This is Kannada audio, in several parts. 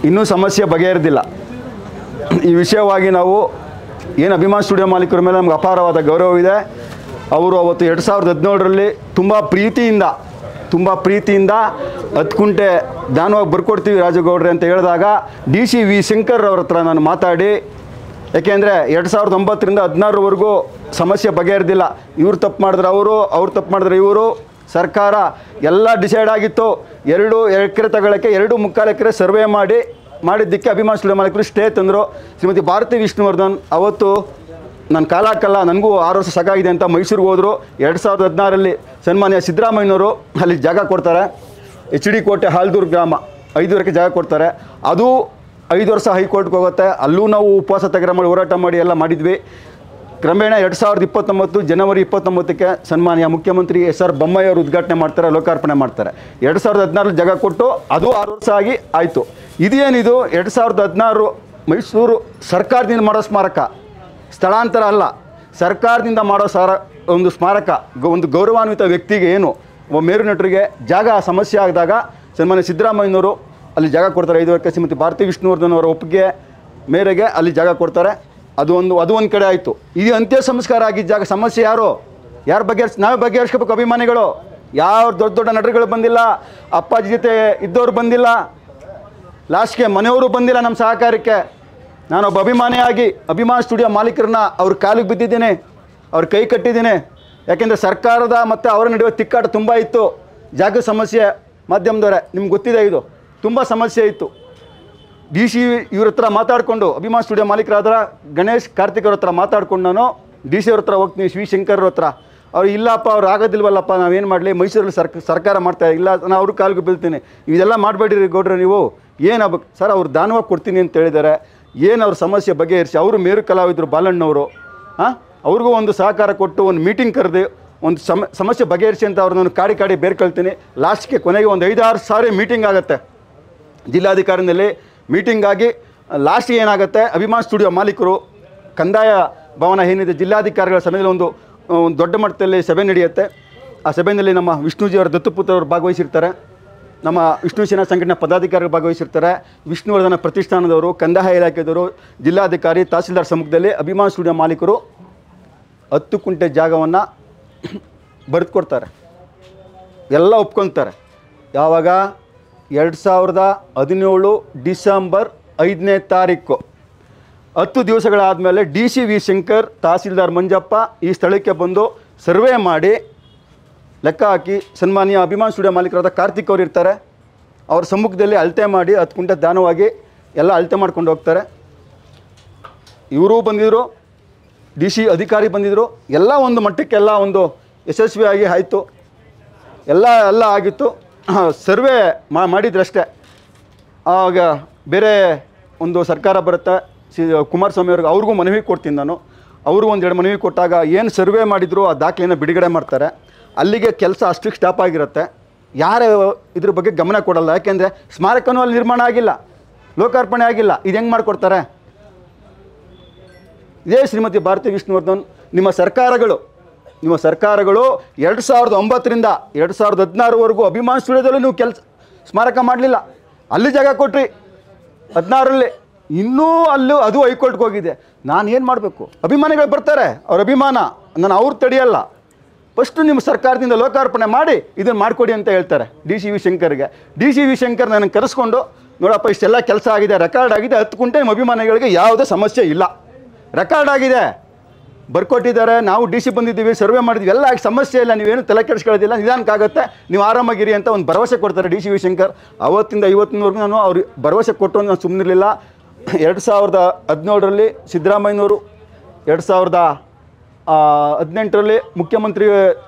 ಇನ್ನೂ ಸಮಸ್ಯೆ ಬಗೆಹರಿದಿಲ್ಲ. ಈ ವಿಷಯವಾಗಿ ನಾವು ಏನು ಅಭಿಮಾನ್ ಸ್ಟುಡಿಯೋ ಮಾಲೀಕರ ಮೇಲೆ ನಮ್ಗೆ ಅಪಾರವಾದ ಗೌರವವಿದೆ. ಅವರು ಅವತ್ತು 2017ರಲ್ಲಿ ತುಂಬ ಪ್ರೀತಿಯಿಂದ 10 ಕುಂಟೆ ದಾನವಾಗಿ ಬರ್ಕೊಡ್ತೀವಿ ರಾಜಗೌಡ್ರೆ ಅಂತ ಹೇಳಿದಾಗ ವಿ ಶಂಕರ್ ಅವ್ರ ಹತ್ರ ನಾನು ಮಾತಾಡಿ, ಯಾಕೆಂದರೆ 2009ರಿಂದ 2016ವರೆಗೂ ಸಮಸ್ಯೆ ಬಗೆಹರಿದಿಲ್ಲ. ಇವ್ರು ತಪ್ಪು ಮಾಡಿದ್ರೆ ಅವ್ರು ತಪ್ಪು ಮಾಡಿದ್ರೆ ಇವರು, ಸರ್ಕಾರ ಎಲ್ಲ ಡಿಸೈಡ್ ಆಗಿತ್ತು. 2 ಎಕರೆ ತಗೊಳ್ಳೋಕ್ಕೆ 2.25 ಎಕರೆ ಸರ್ವೆ ಮಾಡಿದ್ದಕ್ಕೆ ಅಭಿಮಾನ್ ಸ್ಟುಡಿಯೋ ಮಾಲೀಕರು ಸ್ಟೇ ತಂದರು. ಶ್ರೀಮತಿ ಭಾರತಿ ವಿಷ್ಣುವರ್ಧನ್ ಅವತ್ತು ನನ್ನ ಕಾಲಕ್ಕಲ್ಲ, ನನಗೂ 6 ವರ್ಷ ಸಾಕಾಗಿದೆ ಅಂತ ಮೈಸೂರಿಗೆ ಹೋದರು. 2016ರಲ್ಲಿ ಸನ್ಮಾನ್ಯ ಸಿದ್ದರಾಮಯ್ಯನವರು ಅಲ್ಲಿ ಜಾಗ ಕೊಡ್ತಾರೆ. HD ಕೋಟೆ ಹಾಲ್ದೂರು ಗ್ರಾಮ 5 ಎಕರೆ ಜಾಗ ಕೊಡ್ತಾರೆ. ಅದು 5 ವರ್ಷ ಹೈಕೋರ್ಟ್ಗೆ ಹೋಗುತ್ತೆ. ಅಲ್ಲೂ ನಾವು ಉಪವಾಸ ತೆಗೆರ ಮಾಡಿ ಹೋರಾಟ ಮಾಡಿ ಎಲ್ಲ ಮಾಡಿದ್ವಿ. ಕ್ರಮೇಣ 2029 ಜನವರಿ 29ಕ್ಕೆ ಸನ್ಮಾನ್ಯ ಮುಖ್ಯಮಂತ್ರಿ SR ಬೊಮ್ಮಾಯಿ ಅವರು ಉದ್ಘಾಟನೆ ಮಾಡ್ತಾರೆ, ಲೋಕಾರ್ಪಣೆ ಮಾಡ್ತಾರೆ. 2016ರಲ್ಲಿ ಜಾಗ ಕೊಟ್ಟು ಅದು 6 ವರ್ಷ ಆಗಿ ಆಯಿತು. ಇದೇನಿದು 2016 ಮೈಸೂರು ಸರ್ಕಾರದಿಂದ ಮಾಡೋ ಸ್ಮಾರಕ, ಸ್ಥಳಾಂತರ ಅಲ್ಲ, ಸರ್ಕಾರದಿಂದ ಮಾಡೋ ಒಂದು ಸ್ಮಾರಕ, ಒಂದು ಗೌರವಾನ್ವಿತ ವ್ಯಕ್ತಿಗೆ ಏನು ಮೇರು ನಟರಿಗೆ ಜಾಗ ಸಮಸ್ಯೆ ಆಗಿದಾಗ ಸನ್ಮಾನ್ಯ ಸಿದ್ದರಾಮಯ್ಯನವರು ಅಲ್ಲಿ ಜಾಗ ಕೊಡ್ತಾರೆ. 5 ಎಕರೆ. ಶ್ರೀಮತಿ ಭಾರತಿ ವಿಷ್ಣುವರ್ಧನ್ ಅವರ ಒಪ್ಪಿಗೆ ಮೇರೆಗೆ ಅಲ್ಲಿ ಜಾಗ ಕೊಡ್ತಾರೆ. ಅದು ಒಂದು ಕಡೆ ಆಯಿತು. ಇದು ಅಂತ್ಯ ಸಂಸ್ಕಾರ ಆಗಿದ್ದ ಜಾಗ ಸಮಸ್ಯೆ ಯಾರು ನಾವೇ ಬಗೆಹರಿಸ್ಕೋಬೇಕು. ಅಭಿಮಾನಿಗಳು ಯಾವ ದೊಡ್ಡ ನಟರುಗಳು ಬಂದಿಲ್ಲ, ಅಪ್ಪಾಜಿ ಜೊತೆ ಇದ್ದವರು ಬಂದಿಲ್ಲ, ಲಾಸ್ಟ್ಗೆ ಮನೆಯವರು ಬಂದಿಲ್ಲ ನಮ್ಮ ಸಹಕಾರಕ್ಕೆ. ನಾನೊಬ್ಬ ಅಭಿಮಾನಿಯಾಗಿ ಅಭಿಮಾನ್ ಸ್ಟುಡಿಯೋ ಮಾಲೀಕರನ್ನ ಅವ್ರ ಕಾಲಿಗೆ ಬಿದ್ದಿದ್ದೇನೆ, ಅವ್ರ ಕೈ ಕಟ್ಟಿದ್ದೇನೆ. ಯಾಕೆಂದರೆ ಸರ್ಕಾರದ ಮತ್ತು ಅವರ ನಡುವೆ ತಿಕ್ಕಾಟ ತುಂಬ ಇತ್ತು. ಜಾಗ ಸಮಸ್ಯೆ ಮಾಧ್ಯಮದವರೇ ನಿಮ್ಗೆ ಗೊತ್ತಿದೆ, ಇದು ತುಂಬ ಸಮಸ್ಯೆ ಇತ್ತು. ಇವ್ರ ಹತ್ರ ಮಾತಾಡಿಕೊಂಡು ಅಭಿಮಾನ್ ಸ್ಟುಡಿಯೋ ಮಾಲೀಕರಾದ ಗಣೇಶ್ ಕಾರ್ತಿಕ್ ಅವ್ರ ಹತ್ರ ಮಾತಾಡ್ಕೊಂಡು ನಾನು ಅವ್ರ ಹತ್ರ ಹೋಗ್ತೀನಿ, ವಿ ಶಂಕರ್ ಅವ್ರ ಹತ್ರ. ಅವ್ರು ಇಲ್ಲಪ್ಪ, ಅವ್ರು ಆಗೋದಿಲ್ವಲ್ಲಪ್ಪ, ನಾವೇನು ಮಾಡಲಿ, ಮೈಸೂರಲ್ಲಿ ಸರ್ಕಾರ ಮಾಡ್ತಾ ಇಲ್ಲ, ನಾನು ಅವ್ರ ಕಾಲಿಗೆ ಬೀಳ್ತೀನಿ, ಇದೆಲ್ಲ ಮಾಡಬೇಡಿರಿ ಗೌಡ್ರೆ, ನೀವು ಏನಾಗಬೇಕು ಸರ್, ಅವ್ರು ದಾನವಾಗಿ ಕೊಡ್ತೀನಿ ಅಂತ ಹೇಳಿದ್ದಾರೆ. ಏನು ಅವ್ರ ಸಮಸ್ಯೆ ಬಗೆಹರಿಸಿ, ಅವರು ಮೇರು ಕಲಾವಿದರು ಬಾಲಣ್ಣವರು, ಅವ್ರಿಗೂ ಒಂದು ಸಹಕಾರ ಕೊಟ್ಟು ಒಂದು ಮೀಟಿಂಗ್ ಕರೆದು ಒಂದು ಸಮಸ್ಯೆ ಬಗೆಹರಿಸಿ ಅಂತ ಅವ್ರನ್ನ ಕಾಡಿ ಬೇರ್ಕೊಳ್ತೀನಿ. ಲಾಸ್ಟ್ಗೆ ಕೊನೆಗೆ ಒಂದು 5-6 ಸಾರಿ ಮೀಟಿಂಗ್ ಆಗುತ್ತೆ ಜಿಲ್ಲಾಧಿಕಾರಿನಲ್ಲಿ. ಮೀಟಿಂಗ್ ಆಗಿ ಲಾಸ್ಟ್ಗೆ ಏನಾಗುತ್ತೆ, ಅಭಿಮಾನ್ ಸ್ಟುಡಿಯೋ ಮಾಲೀಕರು ಕಂದಾಯ ಭವನ ಏನಿದೆ ಜಿಲ್ಲಾಧಿಕಾರಿಗಳ ಸಭೆಯಲ್ಲಿ ಒಂದು ದೊಡ್ಡ ಮಟ್ಟದಲ್ಲಿ ಸಭೆ ನಡೆಯುತ್ತೆ. ಆ ಸಭೆಯಲ್ಲಿ ನಮ್ಮ ವಿಷ್ಣುಜಿಯವರ ದತ್ತುಪುತ್ರರು ಭಾಗವಹಿಸಿರ್ತಾರೆ, ನಮ್ಮ ವಿಷ್ಣು ಸೇನಾ ಸಂಘಟನಾ ಪದಾಧಿಕಾರಿಗಳು ಭಾಗವಹಿಸಿರ್ತಾರೆ, ವಿಷ್ಣುವರ್ಧನ ಪ್ರತಿಷ್ಠಾನದವರು, ಕಂದಾಯ ಇಲಾಖೆದವರು, ಜಿಲ್ಲಾಧಿಕಾರಿ, ತಹಸೀಲ್ದಾರ್ ಸಮ್ಮುಖದಲ್ಲಿ ಅಭಿಮಾನ್ ಸ್ಟುಡಿಯೋ ಮಾಲೀಕರು 10 ಕುಂಟೆ ಜಾಗವನ್ನು ಬರೆದು ಕೊಡ್ತಾರೆ. ಎಲ್ಲ ಒಪ್ಕೊಳ್ತಾರೆ. ಯಾವಾಗ 2017 ಡಿಸೆಂಬರ್ 5ನೇ ತಾರೀಕು 10 ದಿವಸಗಳಾದಮೇಲೆ ವಿ ಶಂಕರ್, ತಹಸೀಲ್ದಾರ್ ಮಂಜಪ್ಪ ಈ ಸ್ಥಳಕ್ಕೆ ಬಂದು ಸರ್ವೆ ಮಾಡಿ ಲೆಕ್ಕ ಹಾಕಿ ಸನ್ಮಾನ್ಯ ಅಭಿಮಾನ್ ಸ್ಟುಡಿಯೋ ಮಾಲೀಕರಾದ ಕಾರ್ತಿಕ್ ಅವರು ಇರ್ತಾರೆ. ಅವ್ರ ಸಮ್ಮುಖದಲ್ಲಿ ಅಳತೆ ಮಾಡಿ 10 ಕುಂಟೆ ದಾನವಾಗಿ ಎಲ್ಲ ಅಳತೆ ಮಾಡ್ಕೊಂಡು ಹೋಗ್ತಾರೆ. ಇವರು ಬಂದಿದ್ದರು, ಅಧಿಕಾರಿ ಬಂದಿದ್ದರು. ಎಲ್ಲ ಒಂದು ಮಟ್ಟಕ್ಕೆಲ್ಲ ಒಂದು ಯಶಸ್ವಿಯಾಗಿ ಆಯಿತು. ಎಲ್ಲ ಆಗಿತ್ತು. ಸರ್ವೆ ಮಾಡಿದ್ರಷ್ಟೇ. ಆಗ ಬೇರೆ ಒಂದು ಸರ್ಕಾರ ಬರುತ್ತೆ, ಕುಮಾರಸ್ವಾಮಿ ಅವ್ರಿಗೂ ಮನವಿ ಕೊಡ್ತೀನಿ ನಾನು. ಅವರು 1-2 ಮನವಿ ಕೊಟ್ಟಾಗ ಏನು ಸರ್ವೆ ಮಾಡಿದ್ರು ಆ ದಾಖಲೆಯನ್ನು ಬಿಡುಗಡೆ ಮಾಡ್ತಾರೆ. ಅಲ್ಲಿಗೆ ಕೆಲಸ ಅಷ್ಟಕ್ಕೆ ಸ್ಟಾಪ್ ಆಗಿರುತ್ತೆ. ಯಾರೇ ಇದ್ರ ಬಗ್ಗೆ ಗಮನ ಕೊಡಲ್ಲ. ಯಾಕೆಂದರೆ ಸ್ಮಾರಕನೂ ಅಲ್ಲಿ ನಿರ್ಮಾಣ ಆಗಿಲ್ಲ, ಲೋಕಾರ್ಪಣೆ ಆಗಿಲ್ಲ. ಇದು ಹೆಂಗೆ ಮಾಡಿಕೊಡ್ತಾರೆ? ಇದೇ ಶ್ರೀಮತಿ ಭಾರತಿ ವಿಷ್ಣುವರ್ಧನ್, ನಿಮ್ಮ ಸರ್ಕಾರಗಳು 2009ರಿಂದ 2016ವರೆಗೂ ಅಭಿಮಾನ್ ಸ್ಟುಡಿಯೋದಲ್ಲೂ ನೀವು ಸ್ಮಾರಕ ಮಾಡಲಿಲ್ಲ. ಅಲ್ಲಿ ಜಾಗ ಕೊಟ್ರಿ 16ರಲ್ಲಿ, ಇನ್ನೂ ಅದು ಹೈಕೋರ್ಟ್ಗೆ ಹೋಗಿದೆ. ನಾನು ಏನು ಮಾಡಬೇಕು? ಅಭಿಮಾನಿಗಳು ಬರ್ತಾರೆ, ಅವ್ರ ಅಭಿಮಾನ, ನಾನು ಅವ್ರು ತಡೆಯಲ್ಲ. ಫಸ್ಟು ನಿಮ್ಮ ಸರ್ಕಾರದಿಂದ ಲೋಕಾರ್ಪಣೆ ಮಾಡಿ ಇದನ್ನು ಮಾಡಿಕೊಡಿ ಅಂತ ಹೇಳ್ತಾರೆ ವಿ ಶಂಕರ್ಗೆ. ವಿ ಶಂಕರ್ ನನಗೆ ಕರೆಸ್ಕೊಂಡು, ನೋಡಪ್ಪ ಇಷ್ಟೆಲ್ಲ ಕೆಲಸ ಆಗಿದೆ, ರೆಕಾರ್ಡ್ ಆಗಿದೆ, 10 ಕುಂಟೆ ನಿಮ್ಮ ಅಭಿಮಾನಿಗಳಿಗೆ ಯಾವುದೇ ಸಮಸ್ಯೆ ಇಲ್ಲ, ರೆಕಾರ್ಡ್ ಆಗಿದೆ, ಬರ್ಕೊಟ್ಟಿದ್ದಾರೆ, ನಾವು ಬಂದಿದ್ದೀವಿ, ಸರ್ವೆ ಮಾಡಿದ್ವಿ, ಎಲ್ಲ ಸಮಸ್ಯೆ ಇಲ್ಲ, ನೀವೇನು ತಲೆ ಕೆಡಿಸ್ಕೊಳ್ಳೋದಿಲ್ಲ, ನಿಧಾನಕ್ಕಾಗುತ್ತೆ, ನೀವು ಆರಾಮಾಗಿರಿ ಅಂತ ಒಂದು ಭರವಸೆ ಕೊಡ್ತಾರೆ ವಿ ಶಂಕರ್. ಅವತ್ತಿಂದ ಇವತ್ತಿನವರೆಗೂ ನಾನು ಅವ್ರಿಗೆ ಭರವಸೆ ಕೊಟ್ಟು ನಾನು ಸುಮ್ಮನಿರಲಿಲ್ಲ. 2017ರಲ್ಲಿ ಸಿದ್ದರಾಮಯ್ಯನವರು, 2018ರಲ್ಲಿ ಮುಖ್ಯಮಂತ್ರಿ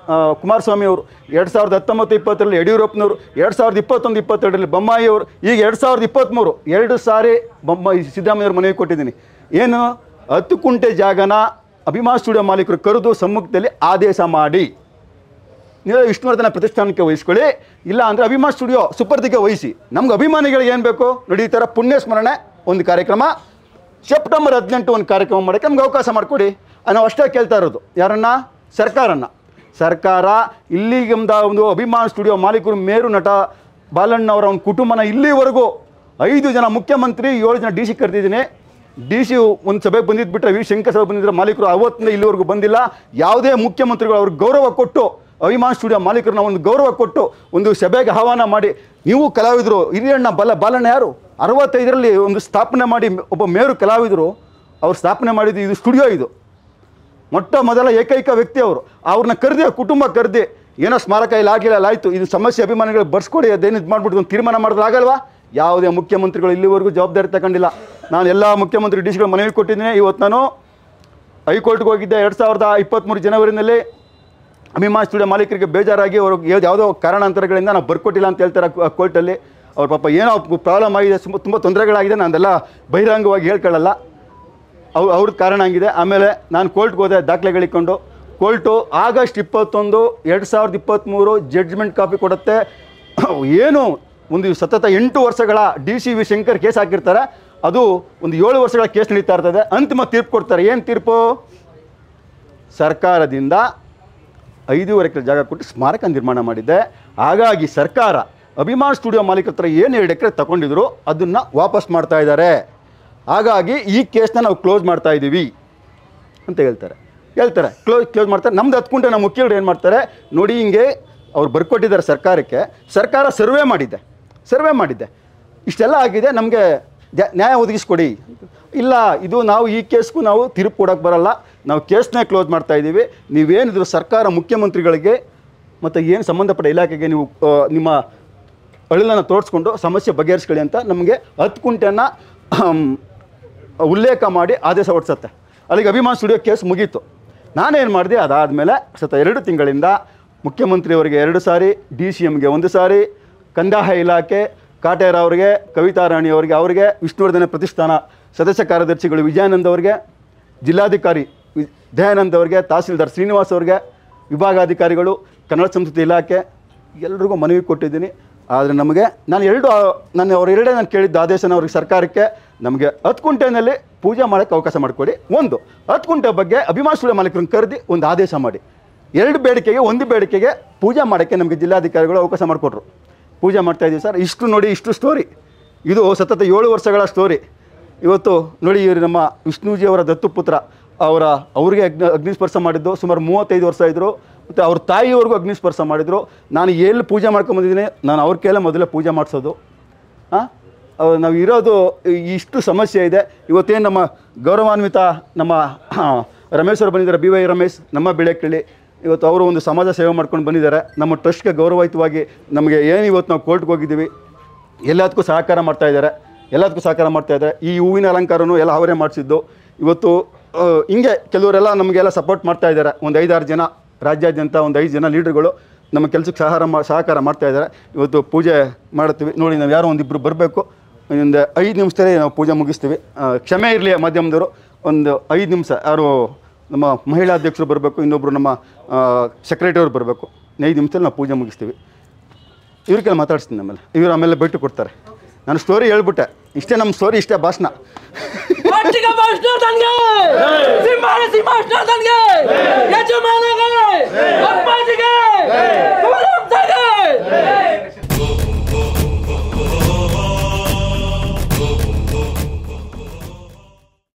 ಕುಮಾರಸ್ವಾಮಿ ಅವರು, 2019-20ರಲ್ಲಿ ಯಡಿಯೂರಪ್ಪನವರು, 2021-22ರಲ್ಲಿ ಬೊಮ್ಮಾಯಿ ಅವರು, ಈಗ 2023 2 ಸಾರಿ ಸಿದ್ದರಾಮಯ್ಯವ್ರ ಮನವಿ ಕೊಟ್ಟಿದ್ದೀನಿ. ಏನು 10 ಕುಂಟೆ ಜಾಗನ ಅಭಿಮಾನ್ ಸ್ಟುಡಿಯೋ ಮಾಲೀಕರು ಕರೆದು ಸಮ್ಮುಖದಲ್ಲಿ ಆದೇಶ ಮಾಡಿ ನೀವು ವಿಷ್ಣುವರ್ಧನ ಪ್ರತಿಷ್ಠಾನಕ್ಕೆ ವಹಿಸ್ಕೊಳ್ಳಿ, ಇಲ್ಲ ಅಂದರೆ ಅಭಿಮಾನ್ ಸ್ಟುಡಿಯೋ ಸುಪರ್ದಿಗೆ ವಹಿಸಿ. ನಮ್ಗೆ ಅಭಿಮಾನಿಗಳಿಗೆ ಏನು ಬೇಕು ನೋಡಿ, ಈ ಥರ ಪುಣ್ಯ ಸ್ಮರಣೆ ಒಂದು ಕಾರ್ಯಕ್ರಮ, ಸೆಪ್ಟೆಂಬರ್ 18 ಒಂದು ಕಾರ್ಯಕ್ರಮ ಮಾಡೋಕ್ಕೆ ನಮ್ಗೆ ಅವಕಾಶ ಮಾಡಿಕೊಡಿ. ನಾವು ಅಷ್ಟೇ ಕೇಳ್ತಾ ಇರೋದು. ಯಾರನ್ನ? ಸರ್ಕಾರ ಇಲ್ಲಿಗಿಂದ ಒಂದು ಅಭಿಮಾನ್ ಸ್ಟುಡಿಯೋ ಮಾಲೀಕರು, ಮೇರು ನಟ ಬಾಲಣ್ಣವರ ಒಂದು ಕುಟುಂಬನ ಇಲ್ಲಿವರೆಗೂ 5 ಜನ ಮುಖ್ಯಮಂತ್ರಿ 7 ಜನ ಡಿ ಸಿ ಕರೆದಿದ್ದೀನಿ. ಡಿ ಸಿ ಒಂದು ಸಭೆಗೆ ಬಂದಿದ್ದು ಬಿಟ್ಟರೆ ವಿ ಶಂಕರ್ ಸಭೆ ಬಂದಿದ್ದರೆ ಮಾಲೀಕರು ಅವತ್ತಿಂದ ಇಲ್ಲಿವರೆಗೂ ಬಂದಿಲ್ಲ. ಯಾವುದೇ ಮುಖ್ಯಮಂತ್ರಿಗಳು ಅವ್ರಿಗೆ ಗೌರವ ಕೊಟ್ಟು ಅಭಿಮಾನ್ ಸ್ಟುಡಿಯೋ ಮಾಲೀಕರನ್ನ ಒಂದು ಗೌರವ ಕೊಟ್ಟು ಒಂದು ಸಭೆಗೆ ಆಹ್ವಾನ ಮಾಡಿ, ನೀವು ಕಲಾವಿದರು ಹಿರಿಯಣ್ಣ ಬಾಲಣ್ಣ ಯಾರು 65ರಲ್ಲಿ ಒಂದು ಸ್ಥಾಪನೆ ಮಾಡಿ ಒಬ್ಬ ಮೇರು ಕಲಾವಿದರು ಅವ್ರು ಸ್ಥಾಪನೆ ಮಾಡಿದ್ದು ಇದು ಸ್ಟುಡಿಯೋ. ಇದು ಮೊಟ್ಟ ಮೊದಲ ಏಕೈಕ ವ್ಯಕ್ತಿ ಅವರು. ಅವ್ರನ್ನ ಕರೆದಿ ಕುಟುಂಬ ಕರೆದಿ ಏನೋ ಸ್ಮಾರಕ ಇಲ್ಲ ಆಗಿಲ್ಲ ಆಯಿತು, ಇದು ಸಮಸ್ಯೆ ಅಭಿಮಾನಿಗಳು ಬರ್ಸ್ಕೊಡಿ ಅದೇನು ಇದು ಮಾಡಿಬಿಟ್ಟು ಒಂದು ತೀರ್ಮಾನ ಮಾಡಿದ್ರೆ ಆಗಲ್ವಾ? ಯಾವುದೇ ಮುಖ್ಯಮಂತ್ರಿಗಳು ಇಲ್ಲಿವರೆಗೂ ಜವಾಬ್ದಾರಿ ತಗೊಂಡಿಲ್ಲ. ನಾನು ಎಲ್ಲ ಮುಖ್ಯಮಂತ್ರಿ ಡಿ ಸಿಗಳು ಮನವಿ ಕೊಟ್ಟಿದ್ದೀನಿ. ಇವತ್ತು ನಾನು ಹೈಕೋರ್ಟ್ಗೆ ಹೋಗಿದ್ದೆ 2023 ಜನವರಿನಲ್ಲಿ. ಅಭಿಮಾನ್ ಸ್ಟುಡಿಯೋ ಮಾಲೀಕರಿಗೆ ಬೇಜಾರಾಗಿ ಅವ್ರಿಗೆ ಯಾವುದೋ ಕಾರಣಾಂತರಗಳಿಂದ ನಾವು ಬರ್ಕೊಟ್ಟಿಲ್ಲ ಅಂತ ಹೇಳ್ತಾರೆ ಕೋರ್ಟಲ್ಲಿ. ಅವ್ರ ಪಾಪ ಏನೋ ಪ್ರಾಬ್ಲಮ್ ಆಗಿದೆ, ತುಂಬ ತೊಂದರೆಗಳಾಗಿದೆ, ನಾನೆಲ್ಲ ಬಹಿರಂಗವಾಗಿ ಹೇಳ್ಕೊಳ್ಳಲ್ಲ, ಅವ್ರದ್ದು ಕಾರಣ ಆಗಿದೆ. ಆಮೇಲೆ ನಾನು ಕೋರ್ಟ್ಗೆ ಹೋದೆ ದಾಖಲೆಗಳಿಕೊಂಡು. ಕೋರ್ಟು ಆಗಸ್ಟ್ 21, 2023 ಜಡ್ಜ್ಮೆಂಟ್ ಕಾಪಿ ಕೊಡುತ್ತೆ. ಏನು ಒಂದು ಸತತ 8 ವರ್ಷಗಳ D C V Shankar case ಹಾಕಿರ್ತಾರೆ, ಅದು ಒಂದು 7 ವರ್ಷಗಳ ಕೇಸ್ ನಡೀತಾ ಇರ್ತದೆ. ಅಂತಿಮ ತೀರ್ಪು ಕೊಡ್ತಾರೆ. ಏನು ತೀರ್ಪು? ಸರ್ಕಾರದಿಂದ 5.5 ಎಕರೆ ಜಾಗ ಕೊಟ್ಟು ಸ್ಮಾರಕ ನಿರ್ಮಾಣ ಮಾಡಿದ್ದೆ. ಹಾಗಾಗಿ ಸರ್ಕಾರ ಅಭಿಮಾನ್ ಸ್ಟುಡಿಯೋ ಮಾಲೀಕರ ಹತ್ರ ಏನು 2 ಎಕರೆ ತಗೊಂಡಿದ್ರು ಅದನ್ನು ವಾಪಸ್ ಮಾಡ್ತಾ ಇದ್ದಾರೆ. ಹಾಗಾಗಿ ಈ ಕೇಸ್ನ ನಾವು ಕ್ಲೋಸ್ ಮಾಡ್ತಾ ಇದ್ದೀವಿ ಅಂತ ಹೇಳ್ತಾರೆ. ಕ್ಲೋಸ್ ಮಾಡ್ತಾರೆ. ನಮ್ದು 10 ಗುಂಟೆ ನಮ್ಮ ವಕೀಲರು ಏನು ಮಾಡ್ತಾರೆ ನೋಡಿ, ಹಿಂಗೆ ಅವ್ರು ಬರ್ಕೊಟ್ಟಿದ್ದಾರೆ ಸರ್ಕಾರಕ್ಕೆ. ಸರ್ಕಾರ ಸರ್ವೆ ಮಾಡಿದ್ದೆ ಇಷ್ಟೆಲ್ಲ ಆಗಿದೆ, ನಮಗೆ ನ್ಯಾಯ ಒದಗಿಸ್ಕೊಡಿ. ಇಲ್ಲ, ಇದು ನಾವು ಈ ಕೇಸ್ಗೂ ನಾವು ತೀರ್ಪು ಕೊಡೋಕ್ಕೆ ಬರಲ್ಲ, ನಾವು ಕೇಸ್ನೇ ಕ್ಲೋಸ್ ಮಾಡ್ತಾ ಇದ್ದೀವಿ. ನೀವೇನಿದ್ರು ಸರ್ಕಾರ ಮುಖ್ಯಮಂತ್ರಿಗಳಿಗೆ ಮತ್ತು ಏನು ಸಂಬಂಧಪಟ್ಟ ಇಲಾಖೆಗೆ ನೀವು ನಿಮ್ಮ ಅಳಿಲನ್ನು ತೋರಿಸ್ಕೊಂಡು ಸಮಸ್ಯೆ ಬಗೆಹರಿಸ್ಕೊಳ್ಳಿ ಅಂತ ನಮಗೆ 10 ಗುಂಟೆಯನ್ನು ಉಲ್ಲೇಖ ಮಾಡಿ ಆದೇಶ ಹೊರಡಿಸುತ್ತೆ. ಅಲ್ಲಿಗೆ ಅಭಿಮಾನ್ ಸ್ಟುಡಿಯೋ ಕೇಸ್ ಮುಗೀತು. ನಾನೇನು ಮಾಡಿದೆ, ಅದಾದಮೇಲೆ 2 ತಿಂಗಳಿಂದ ಮುಖ್ಯಮಂತ್ರಿಯವರಿಗೆ 2 ಸಾರಿ, ಡಿ ಸಿ ಎಮ್ಗೆ 1 ಸಾರಿ, ಕಂದಾಯ ಇಲಾಖೆ ಕಾಟೇರ ಅವರಿಗೆ, ಕವಿತಾ ರಾಣಿ ಅವರಿಗೆ ವಿಷ್ಣುವರ್ಧನ ಪ್ರತಿಷ್ಠಾನ ಸದಸ್ಯ ಕಾರ್ಯದರ್ಶಿಗಳು ವಿಜಯಾನಂದ್ ಅವರಿಗೆ, ಜಿಲ್ಲಾಧಿಕಾರಿ ದಯಾನಂದ್ ಅವರಿಗೆ, ತಹಸೀಲ್ದಾರ್ ಶ್ರೀನಿವಾಸ್ ಅವರಿಗೆ, ವಿಭಾಗಾಧಿಕಾರಿಗಳು, ಕನ್ನಡ ಸಂಸ್ಕೃತಿ ಇಲಾಖೆ ಎಲ್ರಿಗೂ ಮನವಿ ಕೊಟ್ಟಿದ್ದೀನಿ. ಆದರೆ ನಮಗೆ ನಾನು ಕೇಳಿದ್ದ ಆದೇಶನ ಅವ್ರಿಗೆ ಸರ್ಕಾರಕ್ಕೆ ನಮಗೆ 10 ಗುಂಟೆನಲ್ಲಿ ಪೂಜೆ ಮಾಡೋಕ್ಕೆ ಅವಕಾಶ ಮಾಡಿಕೊಡಿ. 10 ಗುಂಟೆ ಬಗ್ಗೆ ಅಭಿಮಾನ್ ಸ್ಟುಡಿಯೋ ಮಾಲೀಕರನ್ನು ಕರೆದಿ ಒಂದು ಆದೇಶ ಮಾಡಿ. 2 ಬೇಡಿಕೆಗೆ 1 ಬೇಡಿಕೆಗೆ ಪೂಜೆ ಮಾಡೋಕ್ಕೆ ನಮಗೆ ಜಿಲ್ಲಾಧಿಕಾರಿಗಳು ಅವಕಾಶ ಮಾಡಿಕೊಟ್ರು. ಪೂಜೆ ಮಾಡ್ತಾಯಿದ್ದೀವಿ ಸರ್. ಇಷ್ಟು ಸ್ಟೋರಿ, ಇದು ಸತತ 7 ವರ್ಷಗಳ ಸ್ಟೋರಿ. ಇವತ್ತು ನೋಡಿ, ಇವರು ನಮ್ಮ ವಿಷ್ಣುಜಿಯವರ ದತ್ತುಪುತ್ರ ಅವ್ರಿಗೆ ಅಗ್ನಿಸ್ಪರ್ಶ ಮಾಡಿದ್ದು ಸುಮಾರು 35 ವರ್ಷ ಇದ್ದರು. ಮತ್ತು ಅವ್ರ ತಾಯಿಯವ್ರಿಗೂ ಅಗ್ನಿಸ್ಪರ್ಶ ಮಾಡಿದರು. ನಾನು ಎಲ್ಲಿ ಪೂಜೆ ಮಾಡ್ಕೊಂಬಂದಿದ್ದೀನಿ, ನಾನು ಅವ್ರ ಕೈಲೇ ಮೊದಲೇ ಪೂಜೆ ಮಾಡಿಸೋದು. ನಾವು ಇರೋದು ಇಷ್ಟು ಸಮಸ್ಯೆ ಇದೆ. ಇವತ್ತೇನು ನಮ್ಮ ಗೌರವಾನ್ವಿತ ನಮ್ಮ ರಮೇಶ್ ಅವರು ಬಂದಿದ್ದಾರೆ, BY ರಮೇಶ್, ನಮ್ಮ ಬೆಳೆಕಳ್ಳಿ. ಇವತ್ತು ಅವರು ಒಂದು ಸಮಾಜ ಸೇವೆ ಮಾಡ್ಕೊಂಡು ಬಂದಿದ್ದಾರೆ. ನಮ್ಮ ಟ್ರಸ್ಟ್ಗೆ ಗೌರವಯುತವಾಗಿ ನಮಗೆ ಏನು ಇವತ್ತು ನಾವು ಕೋರ್ಟ್ಗೆ ಹೋಗಿದ್ದೀವಿ, ಎಲ್ಲದಕ್ಕೂ ಸಹಕಾರ ಮಾಡ್ತಾಯಿದ್ದಾರೆ. ಈ ಹೂವಿನ ಅಲಂಕಾರನೂ ಎಲ್ಲ ಅವರೇ ಮಾಡಿಸಿದ್ದು. ಇವತ್ತು ಹಿಂಗೆ ಕೆಲವರೆಲ್ಲ ನಮಗೆಲ್ಲ ಸಪೋರ್ಟ್ ಮಾಡ್ತಾಯಿದ್ದಾರೆ. ಒಂದು 5-6 ಜನ ರಾಜ್ಯಾದ್ಯಂತ ಒಂದು 5 ಜನ ಲೀಡರ್ಗಳು ನಮ್ಮ ಕೆಲಸಕ್ಕೆ ಸಹಕಾರ ಮಾಡ್ತಾಯಿದ್ದಾರೆ. ಇವತ್ತು ಪೂಜೆ ಮಾಡ್ತೀವಿ ನೋಡಿ. ನಾವು ಯಾರೋ ಒಂದಿಬ್ಬರು ಬರಬೇಕು, ಒಂದು 5 ನಿಮಿಷದಲ್ಲಿ ನಾವು ಪೂಜೆ ಮುಗಿಸ್ತೀವಿ. ಕ್ಷಮೆ ಇರಲಿ ಮಾಧ್ಯಮದವರು, ಒಂದು 5 ನಿಮಿಷ ಯಾರು ನಮ್ಮ ಮಹಿಳಾ ಅಧ್ಯಕ್ಷರು ಬರಬೇಕು, ಇನ್ನೊಬ್ಬರು ನಮ್ಮ ಸೆಕ್ರೆಟರಿಯವರು ಬರಬೇಕು. 5 ನಿಮಿಷದಲ್ಲಿ ನಾವು ಪೂಜೆ ಮುಗಿಸ್ತೀವಿ. ಇವ್ರಿಗೆಲ್ಲ ಮಾತಾಡಿಸ್ತೀನಿ. ಆಮೇಲೆ ಭೇಟಿ ಕೊಡ್ತಾರೆ. ನಾನು ಸ್ಟೋರಿ ಹೇಳ್ಬಿಟ್ಟೆ, ಇಷ್ಟೇ ನಮ್ಮ ಸ್ಟೋರಿ, ಇಷ್ಟೇ ಭಾಷಣ.